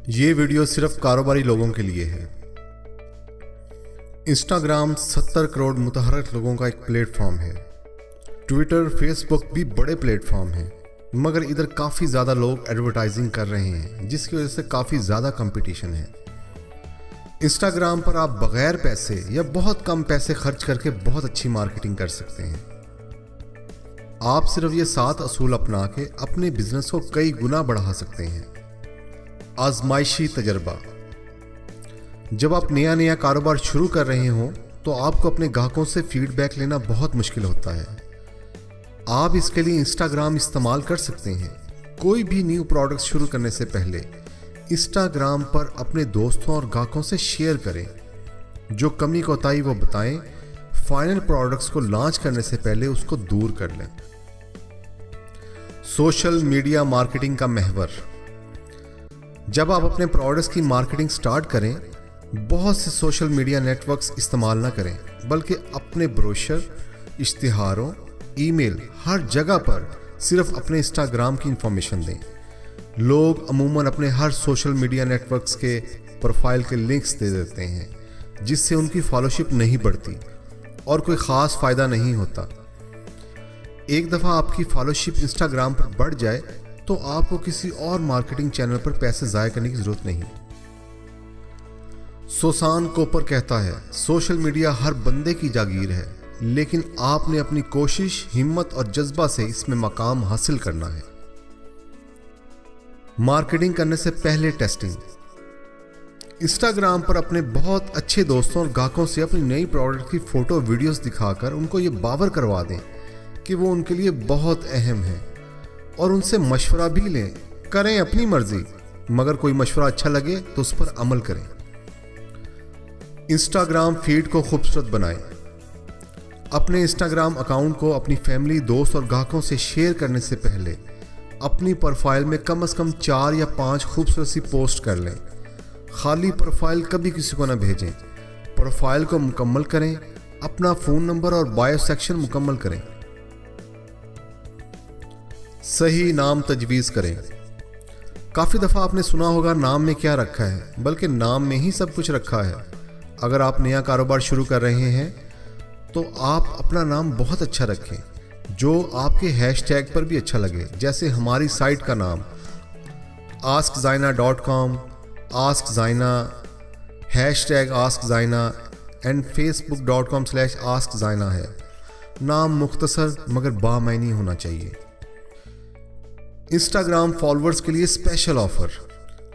ये वीडियो सिर्फ कारोबारी लोगों के लिए है। इंस्टाग्राम 70 करोड़ मुतहर्रिक लोगों का एक प्लेटफॉर्म है। ट्विटर, फेसबुक भी बड़े प्लेटफॉर्म हैं, मगर इधर काफ़ी ज़्यादा लोग एडवर्टाइजिंग कर रहे हैं, जिसकी वजह से काफ़ी ज़्यादा कंपटीशन है। इंस्टाग्राम पर आप बगैर पैसे या बहुत कम पैसे खर्च करके बहुत अच्छी मार्केटिंग कर सकते हैं। आप सिर्फ ये 7 असूल अपना के अपने बिजनेस को कई गुना बढ़ा सकते हैं। आजमाइशी तजर्बा। जब आप नया कारोबार शुरू कर रहे हो तो आपको अपने ग्राहकों से फीडबैक लेना बहुत मुश्किल होता है। आप इसके लिए इंस्टाग्राम इस्तेमाल कर सकते हैं। कोई भी न्यू प्रोडक्ट शुरू करने से पहले इंस्टाग्राम पर अपने दोस्तों और ग्राहकों से शेयर करें। जो कमी कोताही वो बताएं। फाइनल प्रोडक्ट्स को लॉन्च करने से पहले उसको दूर कर लें। सोशल मीडिया मार्केटिंग का महवर। जब आप अपने प्रोडक्ट्स की मार्केटिंग स्टार्ट करें, बहुत से सोशल मीडिया नेटवर्क्स इस्तेमाल ना करें, बल्कि अपने ब्रोशर, इश्तिहारों, ईमेल, हर जगह पर सिर्फ अपने इंस्टाग्राम की इंफॉर्मेशन दें। लोग अमूमन अपने हर सोशल मीडिया नेटवर्क्स के प्रोफाइल के लिंक्स दे देते हैं, जिससे उनकी फॉलोशिप नहीं बढ़ती और कोई ख़ास फ़ायदा नहीं होता। एक दफ़ा आपकी फॉलोशिप इंस्टाग्राम पर बढ़ जाए तो आपको किसी और मार्केटिंग चैनल पर पैसे ज़ाया करने की ज़रूरत नहीं। सोसान कोपर कहता है, सोशल मीडिया हर बंदे की जागीर है, लेकिन आपने अपनी कोशिश, हिम्मत और जज्बा से इसमें मकाम हासिल करना है। मार्केटिंग करने से पहले टेस्टिंग। इंस्टाग्राम पर अपने बहुत अच्छे दोस्तों और ग्राहकों से अपनी नई प्रोडक्ट की फ़ोटो, वीडियोस दिखाकर उनको ये बावर करवा दें कि वो उनके लिए बहुत अहम है, और उनसे मशवरा भी लें। करें अपनी मर्जी, मगर कोई मशवरा अच्छा लगे तो उस पर अमल करें। इंस्टाग्राम फीड को खूबसूरत बनाएं। अपने इंस्टाग्राम अकाउंट को अपनी फैमिली, दोस्त और ग्राहकों से शेयर करने से पहले अपनी प्रोफाइल में कम से कम 4 या 5 खूबसूरत सी पोस्ट कर लें। खाली प्रोफाइल कभी किसी को ना भेजें। प्रोफाइल को मुकम्मल करें। अपना फ़ोन नंबर और बायो सेक्शन मुकम्मल करें। सही नाम तजवीज़ करें। काफ़ी दफ़ा आपने सुना होगा नाम में क्या रखा है, बल्कि नाम में ही सब कुछ रखा है। अगर आप नया कारोबार शुरू कर रहे हैं तो आप अपना नाम बहुत अच्छा रखें, जो आपके हैशटैग पर भी अच्छा लगे। जैसे हमारी साइट का नाम askzaina.com, askzaina, #askzaina and facebook.com/askzaina है। नाम मुख्तसर मगर बामायनी होना चाहिए। इंस्टाग्राम फॉलोअर्स के लिए स्पेशल ऑफर।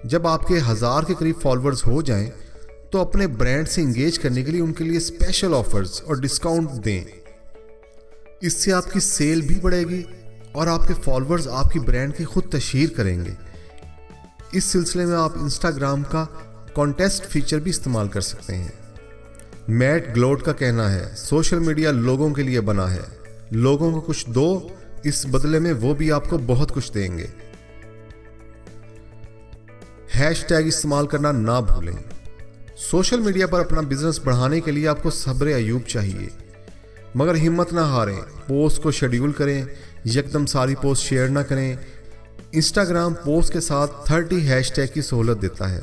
जब आपके 1000 के करीब फॉलोअर्स हो जाएं, तो अपने ब्रांड से इंगेज करने के लिए उनके लिए स्पेशल ऑफर्स और डिस्काउंट दें। इससे आपकी सेल भी बढ़ेगी और आपके फॉलोअर्स आपकी ब्रांड की खुद तशहीर करेंगे। इस सिलसिले में आप इंस्टाग्राम का कॉन्टेस्ट फीचर भी इस्तेमाल कर सकते हैं। मैट ग्लोड का कहना है, सोशल मीडिया लोगों के लिए बना है। लोगों को कुछ दो, इस बदले में वो भी आपको बहुत कुछ देंगे। हैशटैग इस्तेमाल करना ना भूलें। सोशल मीडिया पर अपना बिजनेस बढ़ाने के लिए आपको सब्र अयूब चाहिए, मगर हिम्मत ना हारें। पोस्ट को शेड्यूल करें, यकदम सारी पोस्ट शेयर ना करें। इंस्टाग्राम पोस्ट के साथ 30 हैशटैग की सहूलत देता है।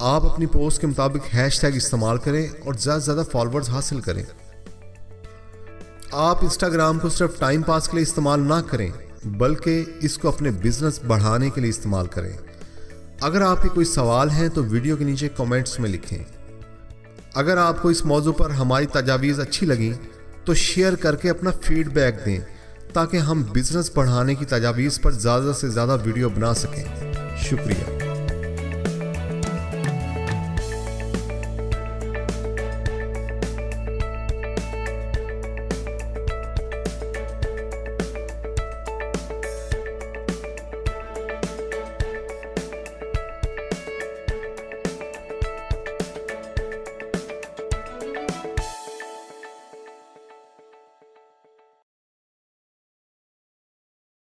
आप अपनी पोस्ट के मुताबिक हैशटैग इस्तेमाल करें और ज़्यादा से ज़्यादा फॉलोअर्स हासिल करें। आप इंस्टाग्राम को सिर्फ टाइम पास के लिए इस्तेमाल ना करें, बल्कि इसको अपने बिजनेस बढ़ाने के लिए इस्तेमाल करें। अगर आपके कोई सवाल हैं तो वीडियो के नीचे कमेंट्स में लिखें। अगर आपको इस मौजू पर हमारी तजावीज़ अच्छी लगी तो शेयर करके अपना फीडबैक दें, ताकि हम बिजनेस बढ़ाने की तजावीज़ पर ज़्यादा से ज़्यादा वीडियो बना सकें। शुक्रिया।